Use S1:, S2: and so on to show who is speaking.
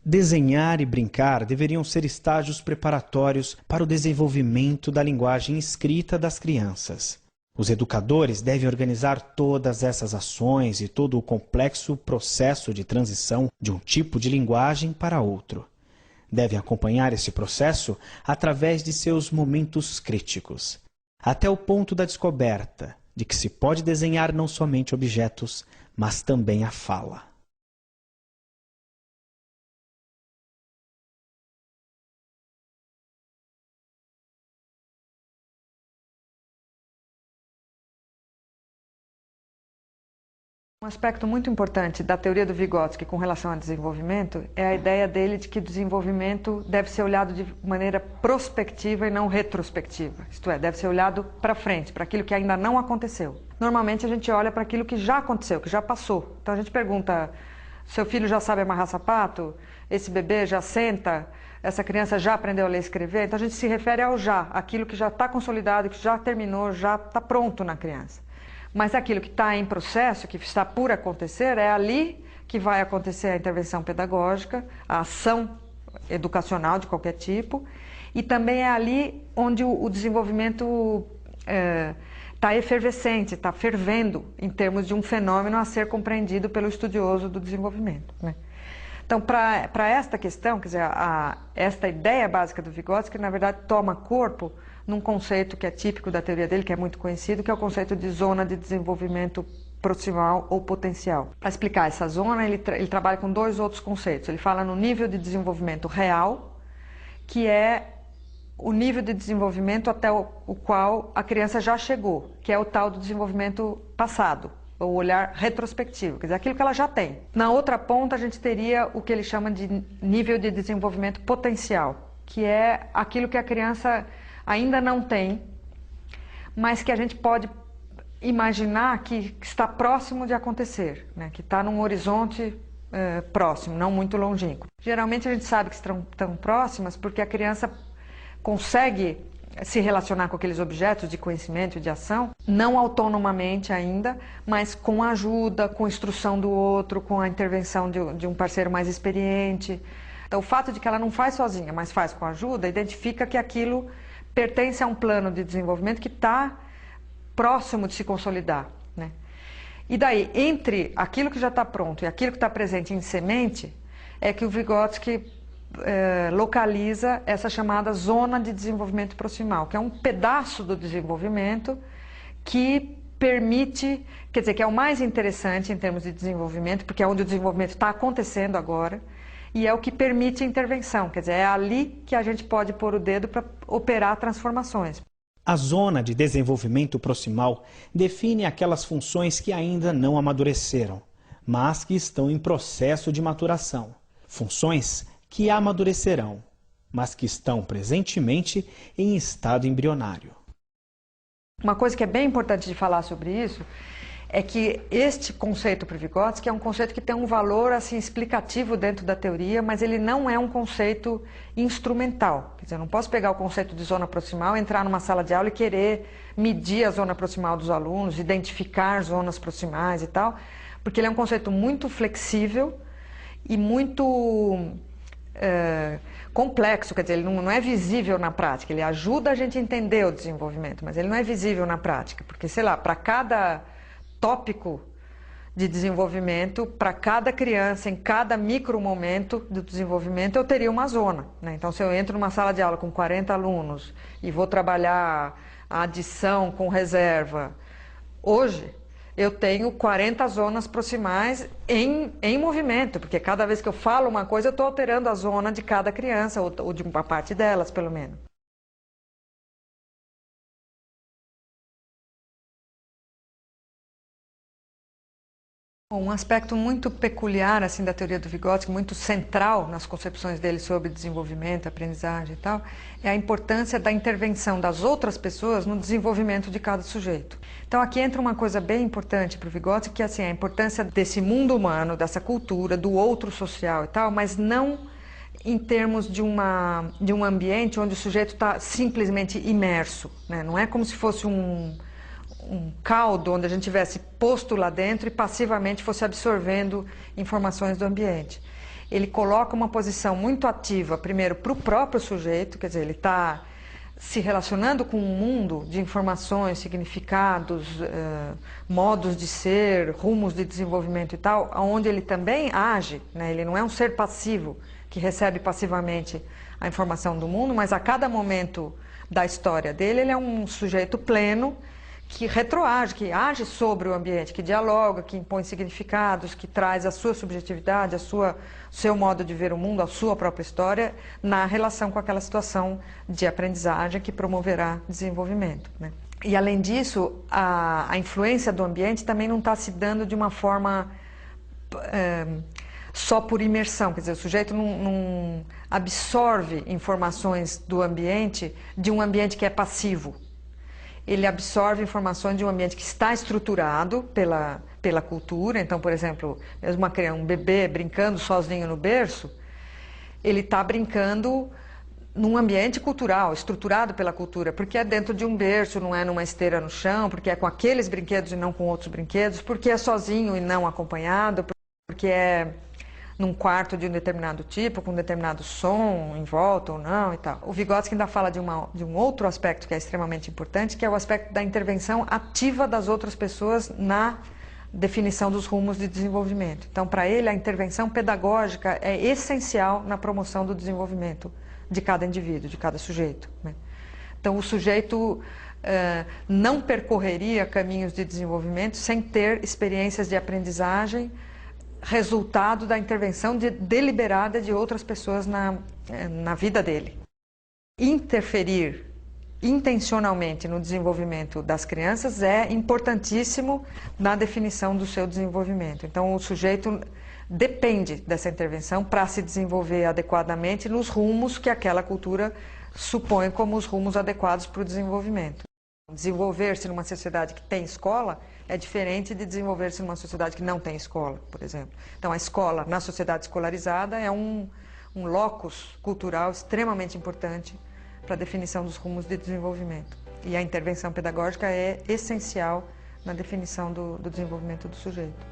S1: Desenhar e brincar deveriam ser estágios preparatórios para o desenvolvimento da linguagem escrita das crianças. Os educadores devem organizar todas essas ações e todo o complexo processo de transição de um tipo de linguagem para outro. Devem acompanhar esse processo através de seus momentos críticos, até o ponto da descoberta de que se pode desenhar não somente objetos, mas também a fala.
S2: Um aspecto muito importante da teoria do Vygotsky com relação ao desenvolvimento é a ideia dele de que o desenvolvimento deve ser olhado de maneira prospectiva e não retrospectiva. Isto é, deve ser olhado para frente, para aquilo que ainda não aconteceu. Normalmente a gente olha para aquilo que já aconteceu, que já passou. Então a gente pergunta, seu filho já sabe amarrar sapato? Esse bebê já senta? Essa criança já aprendeu a ler e escrever? Então a gente se refere ao já, aquilo que já está consolidado, que já terminou, já está pronto na criança. Mas aquilo que está em processo, que está por acontecer, é ali que vai acontecer a intervenção pedagógica, a ação educacional de qualquer tipo, e também é ali onde o desenvolvimento está efervescente, está fervendo em termos de um fenômeno a ser compreendido pelo estudioso do desenvolvimento, né? Então, para esta questão, quer dizer, esta ideia básica do Vygotsky, na verdade, toma corpo num conceito que é típico da teoria dele, que é muito conhecido, que é o conceito de zona de desenvolvimento proximal ou potencial. Para explicar essa zona, ele trabalha com dois outros conceitos. Ele fala no nível de desenvolvimento real, que é o nível de desenvolvimento até o qual a criança já chegou, que é o tal do desenvolvimento passado, ou olhar retrospectivo, quer dizer, aquilo que ela já tem. Na outra ponta, a gente teria o que ele chama de nível de desenvolvimento potencial, que é aquilo que a criança ainda não tem, mas que a gente pode imaginar que está próximo de acontecer, né? Que está num horizonte próximo, não muito longínquo. Geralmente a gente sabe que estão tão próximas porque a criança consegue se relacionar com aqueles objetos de conhecimento e de ação, não autonomamente ainda, mas com ajuda, com instrução do outro, com a intervenção de um parceiro mais experiente. Então, o fato de que ela não faz sozinha, mas faz com ajuda, identifica que aquilo pertence a um plano de desenvolvimento que está próximo de se consolidar, né? E daí, entre aquilo que já está pronto e aquilo que está presente em semente, é que o Vygotsky localiza essa chamada zona de desenvolvimento proximal, que é um pedaço do desenvolvimento que permite, quer dizer, que é o mais interessante em termos de desenvolvimento, porque é onde o desenvolvimento está acontecendo agora, e é o que permite a intervenção, quer dizer, é ali que a gente pode pôr o dedo para operar transformações.
S1: A zona de desenvolvimento proximal define aquelas funções que ainda não amadureceram, mas que estão em processo de maturação. Funções que amadurecerão, mas que estão presentemente em estado embrionário.
S2: Uma coisa que é bem importante de falar sobre isso é que este conceito para o Vygotsky é um conceito que tem um valor assim, explicativo dentro da teoria, mas ele não é um conceito instrumental. Quer dizer, eu não posso pegar o conceito de zona proximal, entrar numa sala de aula e querer medir a zona proximal dos alunos, identificar zonas proximais e tal, porque ele é um conceito muito flexível e muito complexo, quer dizer, ele não é visível na prática, ele ajuda a gente a entender o desenvolvimento, mas ele não é visível na prática, porque, sei lá, para cada tópico de desenvolvimento, para cada criança, em cada micro momento do desenvolvimento, eu teria uma zona, né? Então, se eu entro numa sala de aula com 40 alunos e vou trabalhar a adição com reserva, hoje eu tenho 40 zonas proximais em movimento, porque cada vez que eu falo uma coisa, eu estou alterando a zona de cada criança, ou de uma parte delas, pelo menos. Um aspecto muito peculiar assim, da teoria do Vygotsky, muito central nas concepções dele sobre desenvolvimento, aprendizagem e tal, é a importância da intervenção das outras pessoas no desenvolvimento de cada sujeito. Então aqui entra uma coisa bem importante para o Vygotsky, que é assim, a importância desse mundo humano, dessa cultura, do outro social e tal, mas não em termos de um ambiente onde o sujeito está simplesmente imerso, né? Não é como se fosse um caldo onde a gente tivesse posto lá dentro e passivamente fosse absorvendo informações do ambiente. ele coloca uma posição muito ativa, primeiro, para o próprio sujeito, quer dizer, ele está se relacionando com um mundo de informações, significados, modos de ser, rumos de desenvolvimento e tal, onde ele também age, né? Ele não é um ser passivo que recebe passivamente a informação do mundo, mas a cada momento da história dele, ele é um sujeito pleno que retroage, que age sobre o ambiente, que dialoga, que impõe significados, que traz a sua subjetividade, seu modo de ver o mundo, a sua própria história, na relação com aquela situação de aprendizagem que promoverá desenvolvimento, né? E, além disso, a influência do ambiente também não está se dando de uma forma só por imersão, quer dizer, o sujeito não absorve informações do ambiente, de um ambiente que é passivo. Ele absorve informações de um ambiente que está estruturado pela cultura. Então, por exemplo, mesmo um bebê brincando sozinho no berço, ele está brincando num ambiente cultural, estruturado pela cultura, porque é dentro de um berço, não é numa esteira no chão, porque é com aqueles brinquedos e não com outros brinquedos, porque é sozinho e não acompanhado, porque é num quarto de um determinado tipo, com um determinado som em volta ou não e tal. O Vygotsky ainda fala de um outro aspecto que é extremamente importante, que é o aspecto da intervenção ativa das outras pessoas na definição dos rumos de desenvolvimento. Então, para ele, a intervenção pedagógica é essencial na promoção do desenvolvimento de cada indivíduo, de cada sujeito, né? Então, o sujeito não percorreria caminhos de desenvolvimento sem ter experiências de aprendizagem resultado da intervenção deliberada de outras pessoas na vida dele. Interferir intencionalmente no desenvolvimento das crianças é importantíssimo na definição do seu desenvolvimento. Então, o sujeito depende dessa intervenção para se desenvolver adequadamente nos rumos que aquela cultura supõe como os rumos adequados para o desenvolvimento. Desenvolver-se numa sociedade que tem escola é diferente de desenvolver-se numa sociedade que não tem escola, por exemplo. Então, a escola, na sociedade escolarizada, é um locus cultural extremamente importante para a definição dos rumos de desenvolvimento. E a intervenção pedagógica é essencial na definição do desenvolvimento do sujeito.